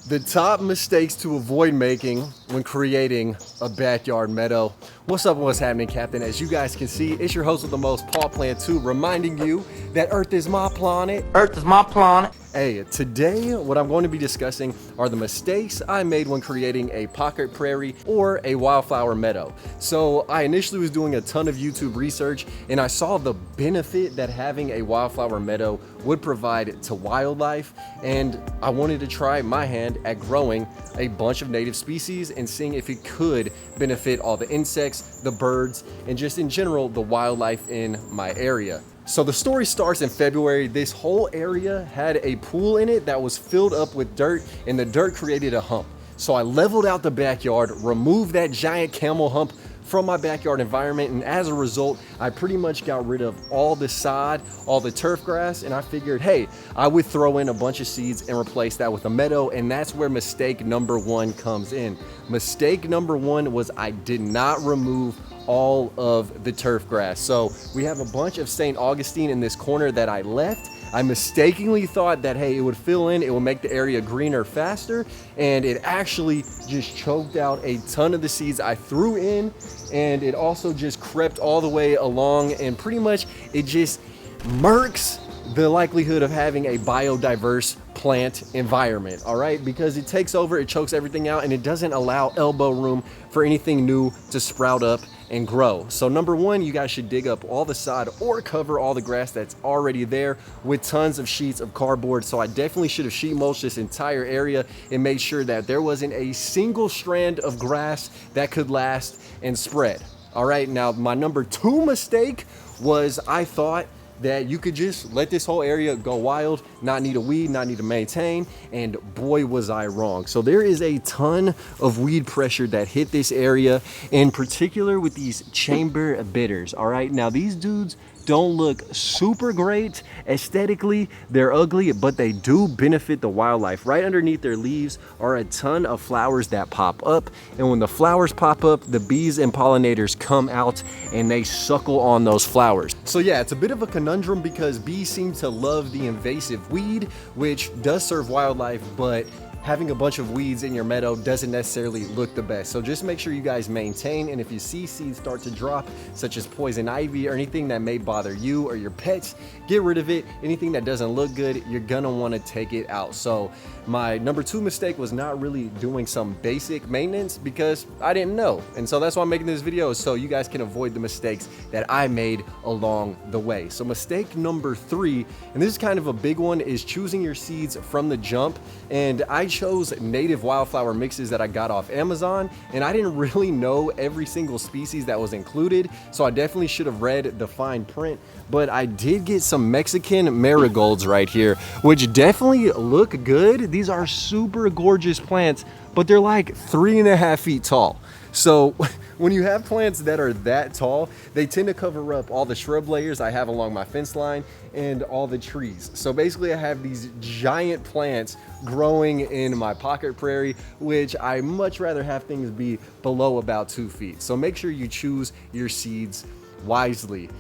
The top mistakes to avoid making when creating a backyard meadow. What's up and what's happening, Captain? As you guys can see, it's your host with the most, Paul Plant 2, reminding you that Earth is my planet. Earth is my planet. Hey, today what I'm going to be discussing are the mistakes I made when creating a pocket prairie or a wildflower meadow. So I initially was doing a ton of YouTube research and I saw the benefit that having a wildflower meadow would provide to wildlife, and I wanted to try my hand at growing a bunch of native species and seeing if it could benefit all the insects, the birds, and just in general the wildlife in my area. So the story starts in February. This whole area had a pool in it that was filled up with dirt, and the dirt created a hump. So I leveled out the backyard, removed that giant camel hump from my backyard environment, and as a result, I pretty much got rid of all the sod, all the turf grass, and I figured, hey, I would throw in a bunch of seeds and replace that with a meadow, and that's where mistake number one comes in. Mistake number one was I did not remove all of the turf grass. So we have a bunch of St. Augustine in this corner that I left. I mistakenly thought that, hey, it would fill in, it will make the area greener faster, and it actually just choked out a ton of the seeds I threw in, and it also just crept all the way along, and pretty much it just murks the likelihood of having a biodiverse plant environment, all right? Because it takes over, it chokes everything out, and it doesn't allow elbow room for anything new to sprout up and grow. So number one, you guys should dig up all the sod or cover all the grass that's already there with tons of sheets of cardboard. So I definitely should have sheet mulched this entire area and made sure that there wasn't a single strand of grass that could last and spread. All right, now my number two mistake was I thought that you could just let this whole area go wild, not need a weed, not need to maintain, and boy was I wrong. So there is a ton of weed pressure that hit this area, in particular with these chamber bitters. All right, now these dudes don't look super great aesthetically, they're ugly, but they do benefit the wildlife. Right underneath their leaves are a ton of flowers that pop up, and when the flowers pop up, the bees and pollinators come out and they suckle on those flowers. So yeah, it's a bit of a conundrum because bees seem to love the invasive weed, which does serve wildlife, but having a bunch of weeds in your meadow doesn't necessarily look the best. So just make sure you guys maintain, and if you see seeds start to drop, such as poison ivy or anything that may bother you or your pets, get rid of it. Anything that doesn't look good, you're gonna wanna take it out. So my number two mistake was not really doing some basic maintenance because I didn't know. And so that's why I'm making this video, so you guys can avoid the mistakes that I made along the way. So mistake number three, and this is kind of a big one, is choosing your seeds from the jump. And I chose native wildflower mixes that I got off Amazon, and I didn't really know every single species that was included, so I definitely should have read the fine print. But I did get some Mexican marigolds right here, which definitely look good. These are super gorgeous plants, but they're like 3.5 feet tall. So when you have plants that are that tall, they tend to cover up all the shrub layers I have along my fence line and all the trees. So basically I have these giant plants growing in my pocket prairie, which I much rather have things be below about 2 feet. So make sure you choose your seeds wisely.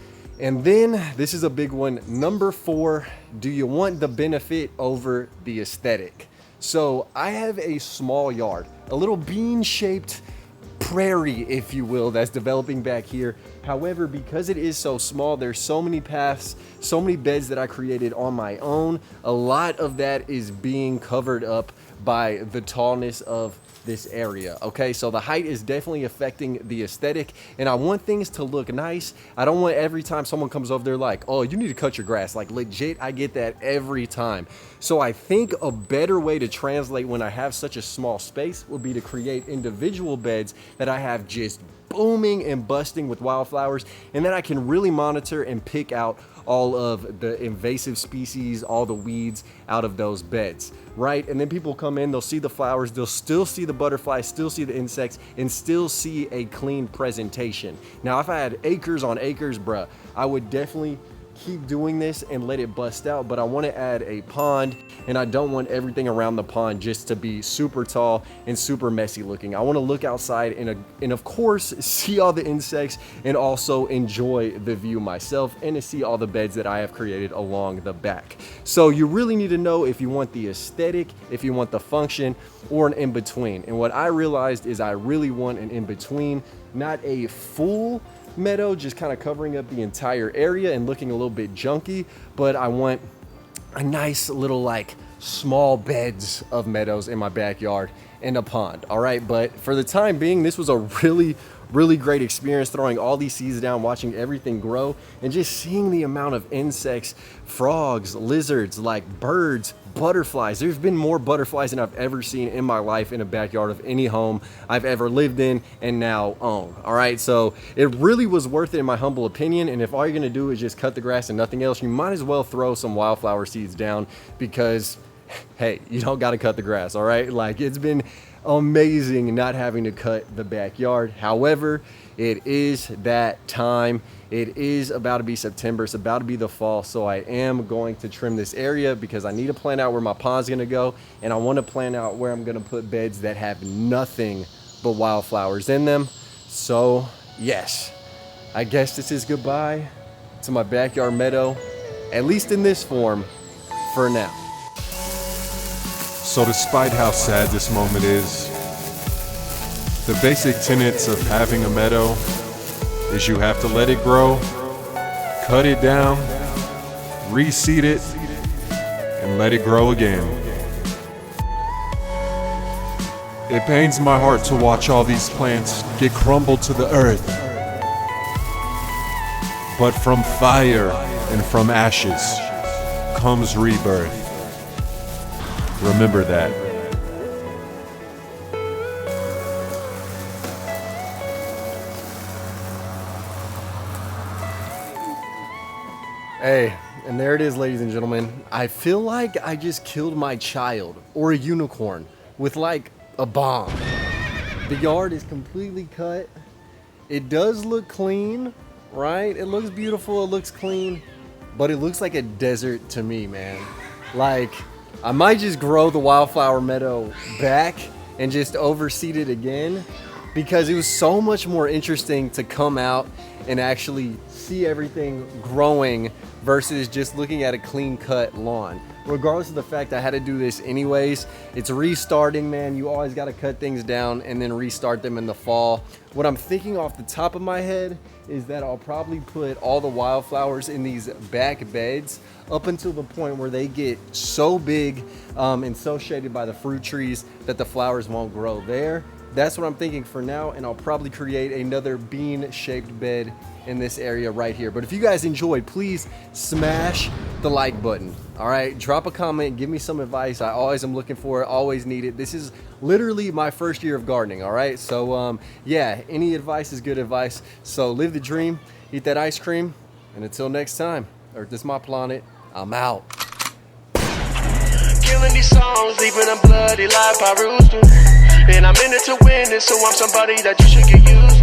And then this is a big one. Number four, do you want the benefit over the aesthetic? So I have a small yard, a little bean-shaped prairie, if you will, that's developing back here. However, because it is so small, there's so many paths, so many beds that I created on my own. A lot of that is being covered up by the tallness of this area. Okay, so the height is definitely affecting the aesthetic, and I want things to look nice. I don't want every time someone comes over, they're like, oh, you need to cut your grass. Like legit, I get that every time. So I think a better way to translate when I have such a small space would be to create individual beds that I have just booming and busting with wildflowers, and then I can really monitor and pick out all of the invasive species, all the weeds out of those beds, right? And then people come in, they'll see the flowers, they'll still see the butterflies, still see the insects, and still see a clean presentation. Now, if I had acres on acres, bruh, I would definitely keep doing this and let it bust out, but I want to add a pond, and I don't want everything around the pond just to be super tall and super messy looking. I want to look outside and of course see all the insects and also enjoy the view myself, and to see all the beds that I have created along the back. So you really need to know if you want the aesthetic, if you want the function, or an in-between. And what I realized is I really want an in-between, not a full meadow just kind of covering up the entire area and looking a little bit junky, but I want a nice little like small beds of meadows in my backyard and a pond. All right, but for the time being, this was a really great experience, throwing all these seeds down, watching everything grow, and just seeing the amount of insects, frogs, lizards, like birds, butterflies. There's been more butterflies than I've ever seen in my life in a backyard of any home I've ever lived in and now own. All right, so it really was worth it in my humble opinion. And if all you're gonna do is just cut the grass and nothing else, you might as well throw some wildflower seeds down, because hey, you don't got to cut the grass. All right, like, it's been amazing not having to cut the backyard. However, it is that time. It is about to be September. It's about to be the fall. So I am going to trim this area because I need to plan out where my pond's going to go. And I want to plan out where I'm going to put beds that have nothing but wildflowers in them. So yes, I guess this is goodbye to my backyard meadow, at least in this form for now. So despite how sad this moment is, the basic tenets of having a meadow is you have to let it grow, cut it down, reseed it, and let it grow again. It pains my heart to watch all these plants get crumbled to the earth. But from fire and from ashes comes rebirth. Remember that. Hey, and there it is, ladies and gentlemen. I feel like I just killed my child or a unicorn with like a bomb. The yard is completely cut. It does look clean, right? It looks beautiful, it looks clean, but it looks like a desert to me, man. Like, I might just grow the wildflower meadow back and just overseed it again, because it was so much more interesting to come out and actually see everything growing versus just looking at a clean cut lawn. Regardless of the fact I had to do this anyways, it's restarting, man. You always got to cut things down and then restart them in the fall. What I'm thinking off the top of my head is that I'll probably put all the wildflowers in these back beds up until the point where they get so big and so shaded by the fruit trees that the flowers won't grow there. That's what I'm thinking for now, and I'll probably create another bean-shaped bed in this area right here. But if you guys enjoyed, please smash the like button. All right, drop a comment, give me some advice. I always am looking for it, always need it. This is literally my first year of gardening. All right, so yeah, any advice is good advice. So live the dream, eat that ice cream, and until next time, Earth is my planet. I'm out. Killing these songs, leaving a bloody life I roost to. And I'm in it to win it, so I'm somebody that you should get used to.